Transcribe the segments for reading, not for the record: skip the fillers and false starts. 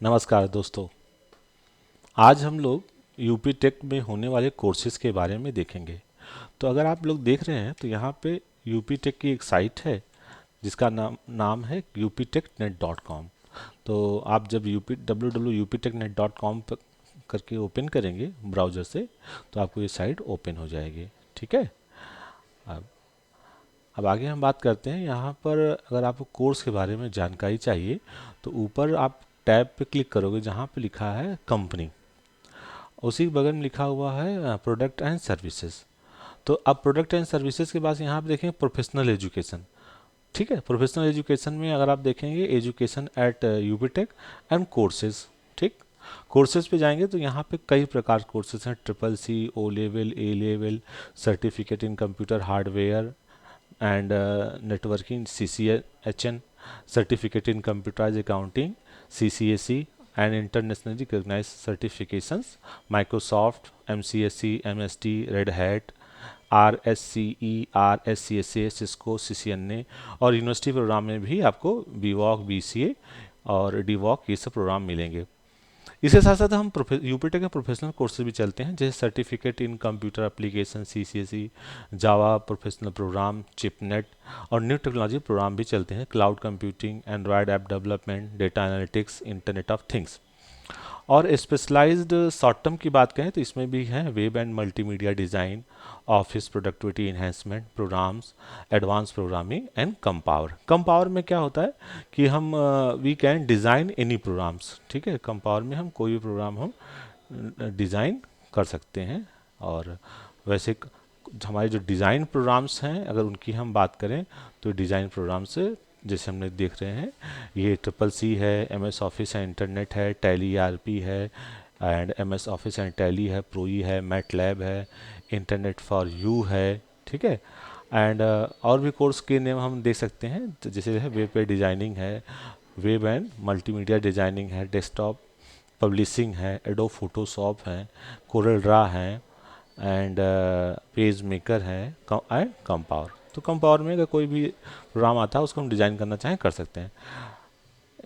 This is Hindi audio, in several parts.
नमस्कार दोस्तों। आज हम लोग यूपी टेक में होने वाले कोर्सेज के बारे में देखेंगे। तो अगर आप लोग देख रहे हैं तो यहाँ पे यूपी टेक की एक साइट है जिसका नाम नाम है uptechnet.com। तो आप जब www.uptechnet.com पर करके ओपन करेंगे ब्राउज़र से तो आपको ये साइट ओपन हो जाएगी। ठीक है। अब अब आगे हम बात करते हैं। यहाँ पर अगर आपको कोर्स के बारे में जानकारी चाहिए तो ऊपर आप टैब पे क्लिक करोगे जहाँ पे लिखा है कंपनी, उसी के बगल में लिखा हुआ है प्रोडक्ट एंड सर्विसेज। तो अब प्रोडक्ट एंड सर्विसेज के बाद यहाँ पे देखेंगे प्रोफेशनल एजुकेशन। ठीक है, प्रोफेशनल एजुकेशन में अगर आप देखेंगे education at UPTech and courses. ठीक, कोर्सेज पे जाएंगे तो यहाँ पे कई प्रकार कोर्सेज हैं, triple C, O level, A level, certificate in computer hardware and networking, CCHN, certificate in computerise accounting, CCAC, and internationally recognized certifications, Microsoft, MCSE, MSD, Red Hat, RSCE, RSCSA, Cisco, CCNA और यूनिवर्सिटी प्रोग्राम में भी आपको BVOC, BCA और DVOC ये सब प्रोग्राम मिलेंगे। इसके साथ साथ हम यूपीटेक के प्रोफेशनल कोर्सेज भी चलते हैं, जैसे certificate in computer application, CCSE, Java professional program, चिपनेट और न्यू टेक्नोलॉजी प्रोग्राम भी चलते हैं, cloud computing, Android app development, data analytics, internet of things. और स्पेशलाइज्ड शॉर्ट टर्म की बात करें तो इसमें भी हैं web and multimedia design, office productivity enhancement programs, advance programming and कम पावर। कम पावर में क्या होता है कि हम we can design any programs. ठीक है, कम पावर में हम कोई भी प्रोग्राम हम डिज़ाइन कर सकते हैं। और वैसे हमारे जो डिज़ाइन प्रोग्राम्स हैं अगर उनकी हम बात करें तो डिज़ाइन प्रोग्राम से जैसे हमने देख रहे हैं ये ट्रिपल सी है, MS ऑफिस एंड इंटरनेट है, टैली ERP है and MS office and tally है, प्रोई है, मैटलैब है, इंटरनेट फॉर यू है। ठीक है। एंड और भी कोर्स के नेम हम देख सकते हैं, तो जैसे है वेब पे डिज़ाइनिंग है, वेब एंड मल्टीमीडिया डिज़ाइनिंग है, डेस्कटॉप पब्लिशिंग है, एडोब फोटोशॉप है, कोरल ड्रा है एंड पेज मेकर है एंड कम पावर। तो कम पावर में अगर कोई भी प्रोग्राम आता है उसको हम डिज़ाइन करना चाहें कर सकते हैं।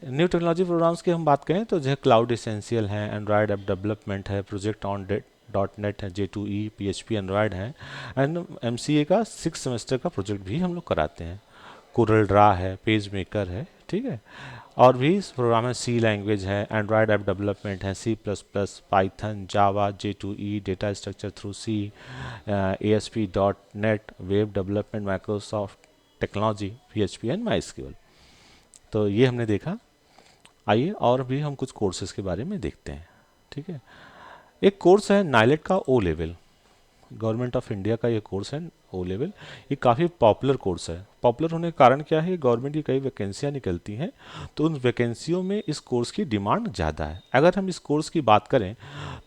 न्यू टेक्नोलॉजी प्रोग्राम्स की हम बात करें तो जो है क्लाउड एसेंशियल है, एंड्रॉयड ऐप डेवलपमेंट है, प्रोजेक्ट ऑन .NET है, J2E, PHP एंड्रॉयड है एंड MCA का 6 सेमेस्टर का प्रोजेक्ट भी हम लोग कराते हैं। कोरल ड्रा है, पेज मेकर है। ठीक है। और भी प्रोग्राम है, सी लैंग्वेज है, एंड्रॉयड ऐप डेवलपमेंट है, C++, Python, Java, J2E, data structure through C, ASP.NET, web development, Microsoft technology, PHP and MySQL। तो ये हमने देखा। आइए और भी हम कुछ कोर्सेज के बारे में देखते हैं। ठीक है। एक कोर्स है नाइलेट का O level, government of India का ये कोर्स है ओ लेवल। ये काफ़ी पॉपुलर कोर्स है। पॉपुलर होने का कारण क्या है, गवर्नमेंट की कई वैकेंसियाँ निकलती हैं तो उन वैकेंसियों में इस कोर्स की डिमांड ज़्यादा है। अगर हम इस कोर्स की बात करें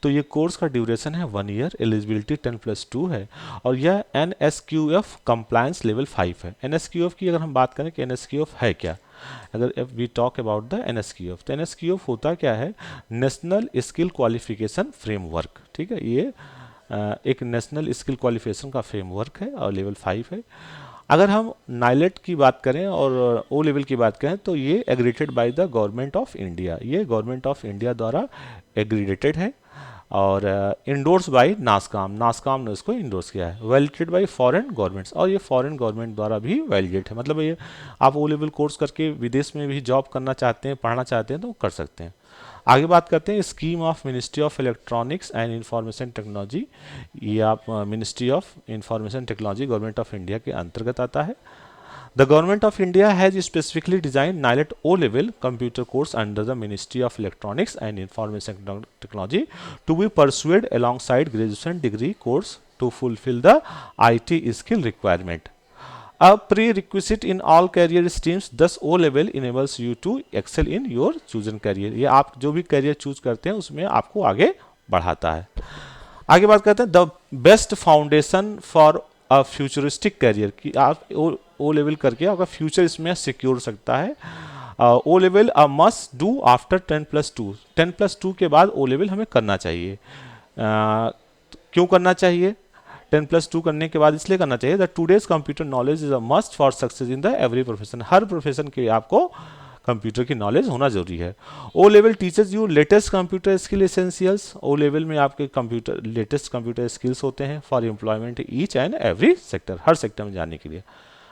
तो ये कोर्स का ड्यूरेशन है 1 ईयर, एलिजिबिलिटी 10+2 है और यह NSQF कंप्लायंस लेवल 5 है। NSQF की अगर हम बात करें कि NSQF है क्या, अगर we talk about the NSQF तो NSQF होता क्या है, नेशनल स्किल क्वालिफिकेशन फ्रेमवर्क। ठीक है, ये एक नेशनल स्किल क्वालिफिकेशन का फ्रेमवर्क है और लेवल 5 है। अगर हम नाइलेट की बात करें और ओ लेवल की बात करें तो ये accredited by the government of India, ये गवर्नमेंट ऑफ इंडिया द्वारा एग्रीडेटेड है और इंडोर्स बाय नासकाम, नासकाम ने इसको इंडोर्स किया है। वैलिडेटेड बाय फॉरेन गवर्नमेंट्स और ये फॉरेन गवर्नमेंट द्वारा भी वैलिडेट है। मतलब ये आप ओ लेवल कोर्स करके विदेश में भी जॉब करना चाहते हैं, पढ़ना चाहते हैं तो कर सकते हैं। आगे बात करते हैं scheme of ministry of electronics and information technology. ये आप ministry of information technology government of India के अंतर्गत आता है। The government of India has specifically design NIELIT O level computer course under the ministry of electronics and information technology to be persuade alongside graduation degree course to fulfil the IT skill requirement. A prerequisite in all career streams, thus O level enables you to excel in your chosen career। ये आप जो भी करियर चूज करते हैं उसमें आपको आगे बढ़ाता है। आगे बात करते हैं the best foundation for a futuristic career, कि आप ओ लेवल करके आपका फ्यूचर इसमें सिक्योर सकता है। O level a must do after 10+2, 10+2 के बाद ओ लेवल हमें करना चाहिए। क्यों करना चाहिए? 10+2 करने के बाद इसलिए करना चाहिए the today's computer knowledge is a must for success in the every profession. हर प्रोफेशन के लिए आपको कंप्यूटर की नॉलेज होना जरूरी है। O level teachers you latest computer skill essentials. O level में आपके कंप्यूटर लेटेस्ट कंप्यूटर स्किल्स होते हैं for employment each and every sector, हर सेक्टर में जाने के लिए।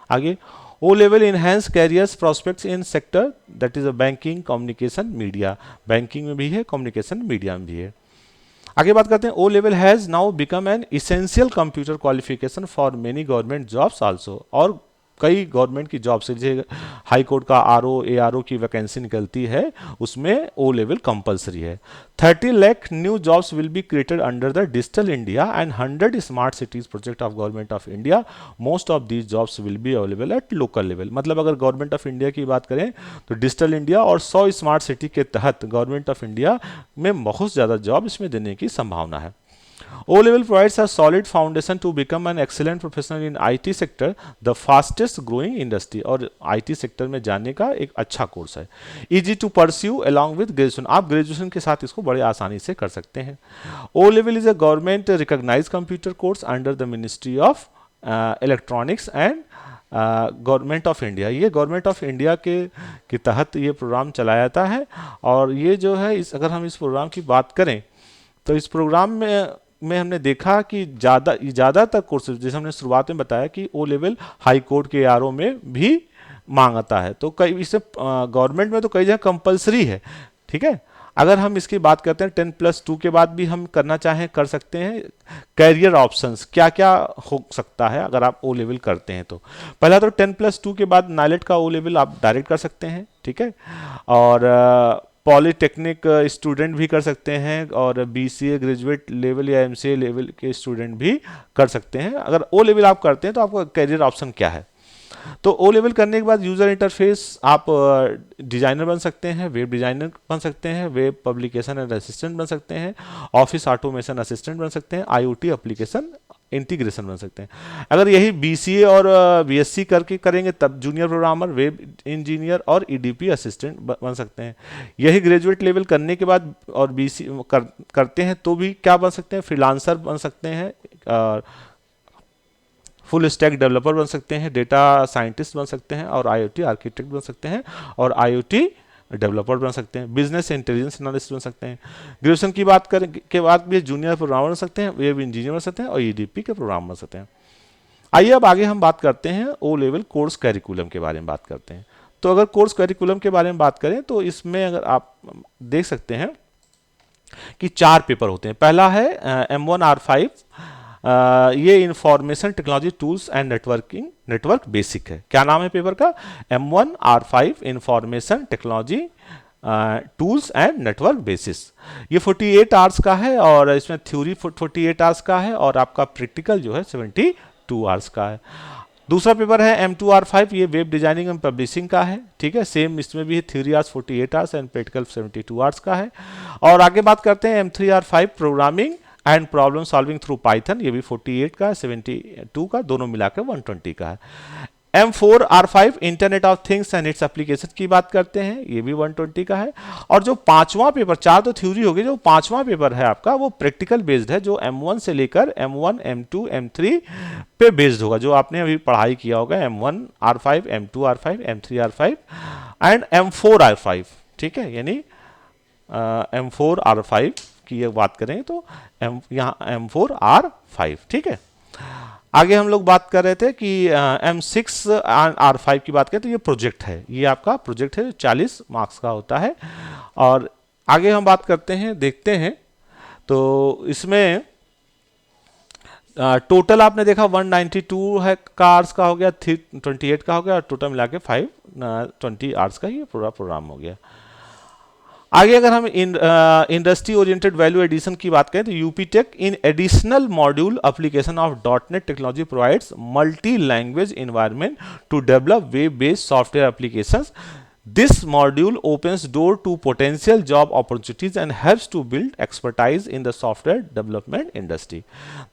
आगे O level enhance careers prospects in sector that is a banking, communication, media. Banking में भी है, कम्युनिकेशन मीडिया में भी है। आगे बात करते हैं, O level has now become an essential computer qualification for many government jobs also. और कई गवर्नमेंट की जॉब से, जैसे हाई कोर्ट का R O A R O की वैकेंसी निकलती है, उसमें ओ लेवल कंपलसरी है। 30 lakh new jobs will be created under the digital India and 100 smart cities project of government of India. Most of these jobs will be available at local level. मतलब अगर गवर्नमेंट ऑफ इंडिया की बात करें तो डिजिटल इंडिया और 100 स्मार्ट सिटी के तहत गवर्नमेंट ऑफ इंडिया में बहुत ज़्यादा जॉब इसमें देने की संभावना है। O level provides a solid foundation to become an excellent professional in IT sector, the fastest growing industry। और IT सेक्टर में जाने का एक अच्छा कोर्स है। Easy to pursue along with graduation। आप ग्रेजुएशन के साथ इसको बड़े आसानी से कर सकते हैं। O level is a government recognized computer course under the Ministry of Electronics and government of India. ये गवर्नमेंट ऑफ इंडिया के तहत ये प्रोग्राम चलाया जाता है। और ये जो है, अगर हम इस प्रोग्राम की बात करें तो इस प्रोग्राम में हमने देखा कि ज़्यादातर कोर्सेज, जैसे हमने शुरुआत में बताया कि ओ लेवल हाई कोर्ट के आर ओ में भी मांग आता है, तो कई इसे गवर्नमेंट में तो कई जगह कंपलसरी है। ठीक है, अगर हम इसकी बात करते हैं 10+2 के बाद भी हम करना चाहें कर सकते हैं। कैरियर ऑप्शंस क्या क्या हो सकता है अगर आप ओ लेवल करते हैं तो पहला तो 10+2 के बाद नाइलेट का ओ लेवल आप डायरेक्ट कर सकते हैं। ठीक है, और पॉलीटेक्निक स्टूडेंट भी कर सकते हैं, और बीसीए ग्रेजुएट लेवल या एमसीए लेवल के स्टूडेंट भी कर सकते हैं। अगर ओ लेवल आप करते हैं तो आपका कैरियर ऑप्शन क्या है, तो ओ लेवल करने के बाद यूजर इंटरफेस आप डिजाइनर बन सकते हैं, वेब डिजाइनर बन सकते हैं, वेब पब्लिकेशन एंड असिस्टेंट बन सकते हैं, ऑफिस ऑटोमेशन असिस्टेंट बन सकते हैं, आईओटी एप्लीकेशन इंटीग्रेशन बन सकते हैं। अगर यही बीसीए और बीएससी करके करेंगे तब जूनियर प्रोग्रामर, वेब इंजीनियर और ईडीपी असिस्टेंट बन सकते हैं। यही ग्रेजुएट लेवल करने के बाद और बीसी करते हैं तो भी क्या बन सकते हैं, फ्रीलांसर बन सकते हैं, फुल स्टैक डेवलपर बन सकते हैं, डेटा साइंटिस्ट बन सकते हैं, और आईओटी आर्किटेक्ट बन सकते हैं, और आईओटी डेवलपर बन सकते हैं, बिजनेस इंटेलिजेंस एनालिस्ट बन सकते हैं। ग्रेजुएशन की बात करें के बाद भी जूनियर प्रोग्रामर बन सकते हैं, वेब इंजीनियर बन सकते हैं, और ईडीपी के प्रोग्राम बन सकते हैं। आइए अब आगे हम बात करते हैं ओ लेवल कोर्स कैरिकुलम के बारे में बात करते हैं। तो अगर कोर्स कैरिकुलम के बारे में बात करें तो इसमें अगर आप देख सकते हैं कि 4 पेपर होते हैं। पहला है M1R5, ये information technology tools and network basic है। क्या नाम है पेपर का, M1R5 information technology tools and network basis. ये 48 आवर्स का है, और इसमें थ्योरी 48 आवर्स का है, और आपका प्रैक्टिकल जो है 72 आवर्स का है। दूसरा पेपर है M2R5, ये वेब डिजाइनिंग एंड पब्लिशिंग का है। ठीक है, सेम इसमें भी theory hours 48 hours and practical 72 hours का है। और आगे बात करते हैं M3R5 programming and problem solving through Python, ये भी 48 का है, 72 का, दोनों मिलाकर 120 का है। M4R5 internet of things and its application की बात करते हैं, ये भी 120 का है। और जो पांचवा पेपर, 4 तो थ्योरी हो गई, जो पांचवा पेपर है आपका वो प्रैक्टिकल बेस्ड है, जो M1 से लेकर M1, M2, M3 पे बेस्ड होगा, जो आपने अभी पढ़ाई किया होगा M1R5, M2R5, M3R5 and M4R5। ठीक है, यानी M4R5 की ये बात करें तो यहाँ M4R5। ठीक है, आगे हम लोग बात कर रहे थे कि M6R5 की बात करें तो ये प्रोजेक्ट है, ये आपका प्रोजेक्ट है जो 40 मार्क्स का होता है। और आगे हम बात करते हैं, देखते हैं, तो इसमें टोटल आपने देखा 192 है का आवर्स का हो गया, 28 का हो गया, और टोटल मिला के 520 आवर्स का ये पूरा प्रोग्राम हो गया। आगे अगर हम इंडस्ट्री ओरिएंटेड वैल्यू एडिशन की बात करें तो UP tech in additional module application of .NET technology provides multi language environment to develop web based software applications. This module opens door to potential job opportunities and helps to build expertise in the software development industry।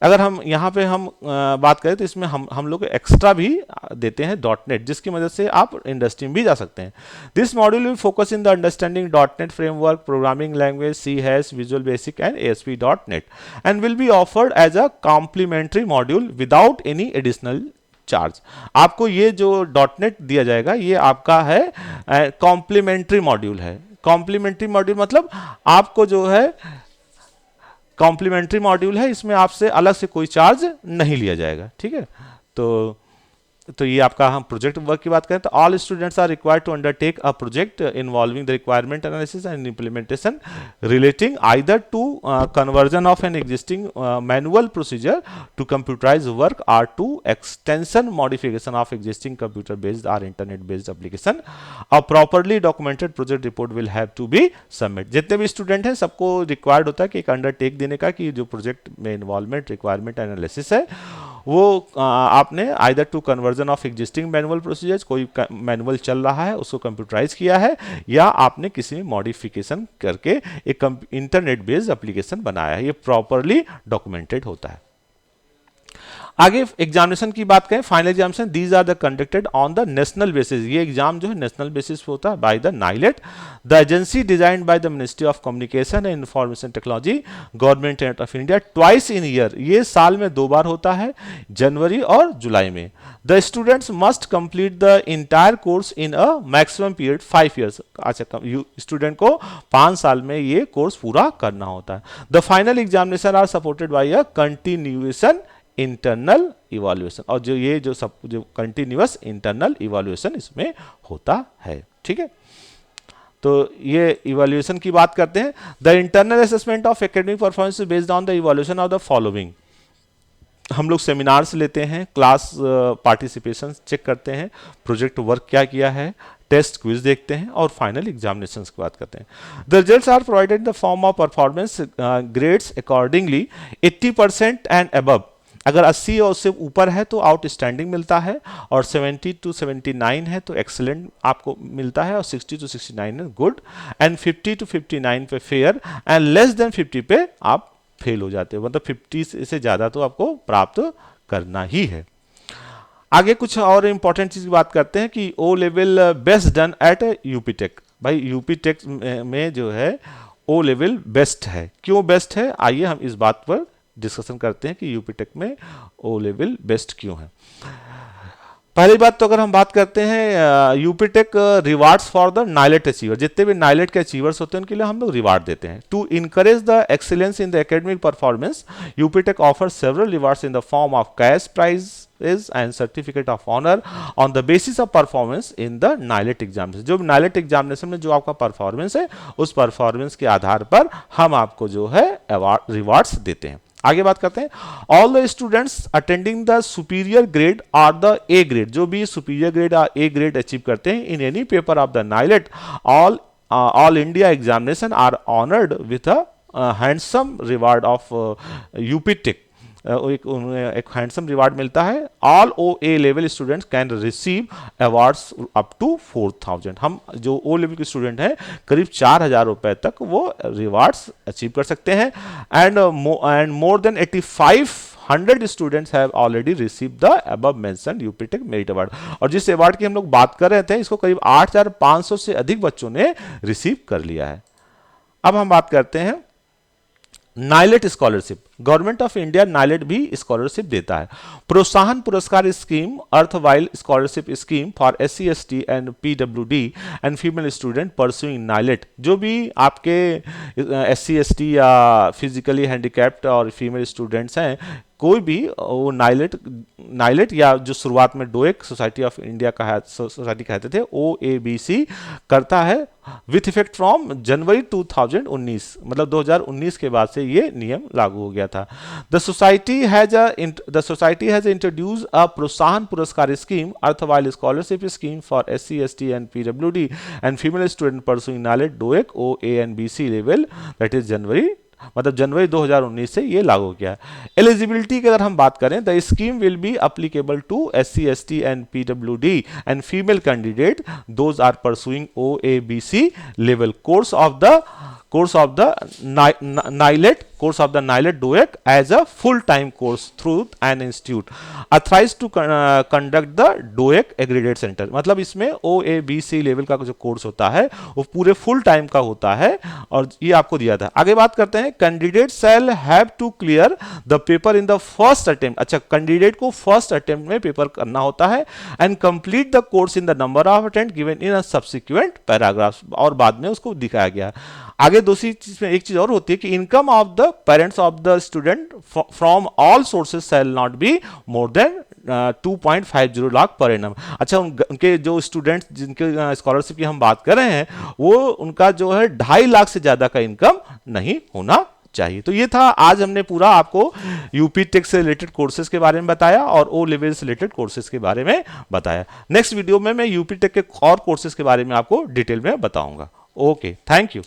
अगर हम यहाँ पे हम बात करें तो इसमें हम लोग एक्स्ट्रा भी देते हैं .NET, जिसकी मदद से आप इंडस्ट्री में भी जा सकते हैं। This module will focus in the understanding .NET framework, programming language, C#, Visual Basic and ASP.NET and will be offered as a complementary module without any additional charge. आपको ये जो डॉटनेट दिया जाएगा ये आपका है कॉम्प्लीमेंट्री मॉड्यूल है। कॉम्प्लीमेंट्री मॉड्यूल मतलब आपको जो है कॉम्प्लीमेंट्री मॉड्यूल है, इसमें आपसे अलग से कोई चार्ज नहीं लिया जाएगा, ठीक है। तो ये आपका हम प्रोजेक्ट वर्क की बात करें तो all students are required to undertake a project involving the requirement analysis and implementation relating either to conversion of an existing manual procedure to computerize work or to extension modification of existing computer based or internet based application. A properly documented project report will have to be submit. जितने भी स्टूडेंट हैं सबको रिक्वायर्ड होता है कि एक अंडरटेक देने का कि जो प्रोजेक्ट में इन्वॉल्वमेंट रिक्वायरमेंट एनालिसिस है वो आपने either to conversion of existing manual procedures, कोई मैनुअल चल रहा है उसको कंप्यूटराइज किया है, या आपने किसी में मॉडिफिकेशन करके एक इंटरनेट बेस्ड एप्लीकेशन बनाया है, ये प्रॉपरली डॉक्यूमेंटेड होता है। आगे एग्जामिनेशन की बात करें, final examination these are the conducted on the national basis. ये एग्जाम जो है नेशनल बेसिस पे होता है by the NIELIT, the agency designed by the ministry of communication and information technology, government of India, twice in year. ये साल में 2 बार होता है, जनवरी और जुलाई में। The students must complete the entire course in a maximum period 5 years. अच्छा, स्टूडेंट को 5 साल में ये कोर्स पूरा करना होता है। The final examination are supported by a continuation internal evaluation, और जो कंटिन्यूअस इंटरनल इवैल्यूएशन इसमें होता है, ठीक है। तो ये इवैल्यूएशन की बात करते हैं। The internal assessment of academic performance based on the evaluation of the following. हम लोग सेमिनार्स लेते हैं, क्लास पार्टिसिपेशन चेक करते हैं, प्रोजेक्ट वर्क क्या किया है, टेस्ट क्विज देखते हैं और फाइनल एग्जामिनेशंस की बात करते हैं। The results are provided in the form of performance grades accordingly 80% and above. अगर 80 और उससे ऊपर है तो आउटस्टैंडिंग मिलता है, और 70 to 79 है तो एक्सीलेंट आपको मिलता है, और 60 to 69 है गुड, एंड 50 to 59 पे फेयर, एंड लेस देन 50 पे आप फेल हो जाते हो, मतलब 50 से ज़्यादा तो आपको प्राप्त करना ही है। आगे कुछ और इंपॉर्टेंट चीज़ की बात करते हैं कि O level best done at UP tech. भाई यूपी टेक में जो है ओ लेवल बेस्ट है। क्यों बेस्ट है, आइए हम इस बात पर डिस्कशन करते हैं कि यूपी टेक में ओ लेवल बेस्ट क्यों है। पहली बात तो अगर हम बात करते हैं UP tech rewards for the NIELIT achiever. जितने भी नाइलेट के अचीवर्स होते हैं उनके लिए हम लोग रिवार्ड देते हैं। To encourage the excellence in the academic performance, UP tech offer several rewards in the form of cash prize and certificate of honour on the basis of performance in the NIELIT examination. जो नाइलेट एग्जामिनेशन में जो आपका परफॉर्मेंस है उस परफॉर्मेंस के आधार पर हम आपको जो है रिवार्ड्स देते हैं। आगे बात करते हैं। All the students attending the superior grade और द ए ग्रेड, जो भी सुपीरियर ग्रेड और ए ग्रेड अचीव करते हैं in any paper of the NIELIT all India examination are honoured with a handsome reward of UP tech. एक हैंडसम रिवार्ड मिलता है। All O A level students can receive awards up to 4000। हम जो ओ लेवल के स्टूडेंट हैं करीब 4000 रुपए तक वो रिवार्ड्स अचीव कर सकते हैं। And more than 8500 students have already receive the above mentioned UP tech merit award. और जिस अवार्ड की हम लोग बात कर रहे थे इसको करीब 8500 से अधिक बच्चों ने रिसीव कर लिया है। अब हम बात करते हैं NIELIT scholarship. Government of India NIELIT भी स्कॉलरशिप देता है। प्रोत्साहन पुरस्कार scheme, erstwhile scholarship scheme for SC ST and PWD and female student pursuing NIELIT. जो भी आपके SC ST या फिजिकली हैंडीकैप्ड और फीमेल स्टूडेंट्स हैं, कोई भी वो नाइलेट या जो शुरुआत में DOEACC society of India society कहते थे OABC करता है विथ इफेक्ट फ्रॉम जनवरी 2019, मतलब 2019 के बाद से ये नियम लागू हो गया था। The society has introduce a प्रोत्साहन पुरस्कार scheme, erstwhile scholarship scheme for SC ST and PWD and female student pursuing NIELIT DOEACC OA and BC level, that is जनवरी 2019 से ये लागू किया। एलिजिबिलिटी की अगर हम बात करें, the scheme will be applicable to SC ST and PWD and female candidate those are pursuing OABC level course of the course of the NILET DOEC as a full-time course through an institute authorized to conduct the DOEC accredited center। मतलब इसमें OABC लेवल का जो कोर्स होता है वो पूरे फुल टाइम का होता है और ये आपको दिया था। आगे बात करते हैं, candidate shall have to clear the paper in the first attempt. अच्छा, कैंडिडेट को फर्स्ट अटेम्प्ट में पेपर करना होता है and complete the course in the number of attempt given in a subsequent paragraph, और बाद में उसको दिखाया गया। आगे दूसरी चीज में एक चीज और होती है कि income of the parents of the student from all sources shall not be more than 2.50 lakh per annum. अच्छा, उनके जो स्टूडेंट्स जिनके स्कॉलरशिप की हम बात कर रहे हैं वो उनका जो है 2.5 लाख से ज्यादा का इनकम नहीं होना चाहिए। तो ये था, आज हमने पूरा आपको यूपी टेक से रिलेटेड कोर्सेज के बारे में बताया और ओ लेवल से रिलेटेड कोर्सेज के बारे में बताया। नेक्स्ट वीडियो में मैं यूपी टेक के और कोर्सेज के बारे में आपको डिटेल में बताऊंगा। Okay, thank you.